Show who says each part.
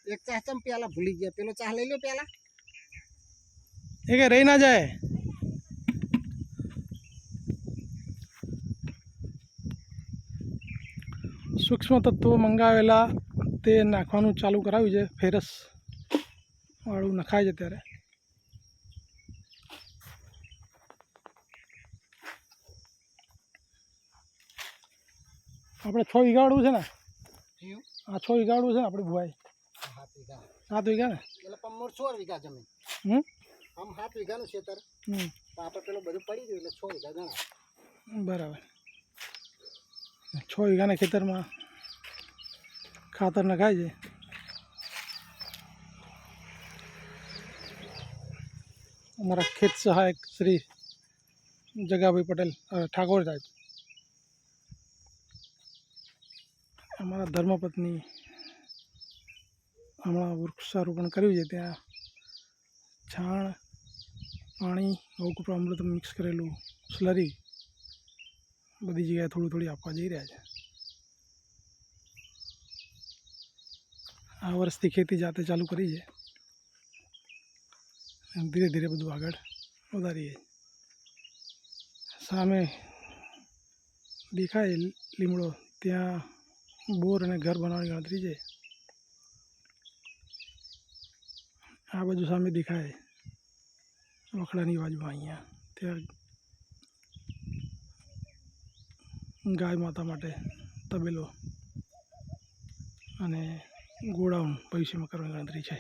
Speaker 1: एक चाह चम प्याला भूली गया पेलो चाह ले लो प्याला
Speaker 2: એ કે રહી ના જાય સૂક્ષ્મ તત્વો મંગાવેલા તે નાખવાનું ચાલુ કરાવ્યું છે ફેરસ વાળું નખાય છે ત્યારે આપણે 6 વીઘાવાળું છે ને આ 6 વીઘાવાળું છે ને આપણે ભુવાઈ 7 વીઘા ને
Speaker 1: એટલે પણ મોર 16 વીઘા જમીન આમ 7 વીઘાનું ખેતર તો આપણે પેલું બધું પડી ગયું એટલે 6 વીઘા ગણા
Speaker 2: બરાબર 6 વીઘાના ખેતરમાં ખાતર નખાય છે અમારા ખેત સહાયક શ્રી જગાભાઈ પટેલ ઠાકોર સાહેબ અમારા ધર્મપત્ની હમણાં વૃક્ષારોપણ કર્યું છે ત્યાં છાણ પાણી ગૌકૃપામૃત મિક્સ કરેલું સ્લરી બધી જગ્યાએ થોડી આપવા જઈ રહ્યા છે આ વર્ષથી ખેતી જાતે ચાલુ કરી છે ધીરે ધીરે બધું આગળ વધારીએ સામે દેખાય લીમડો ત્યાં બોર અને ઘર બનાવવાની ગણતરી છે આ બાજુ સામે દેખાય વખડાની બાજુમાં અહીંયા ત્યાં ગાય માતા માટે તબેલો અને ગોડાઉન ભવિષ્યમાં કરવાની ગણતરી છે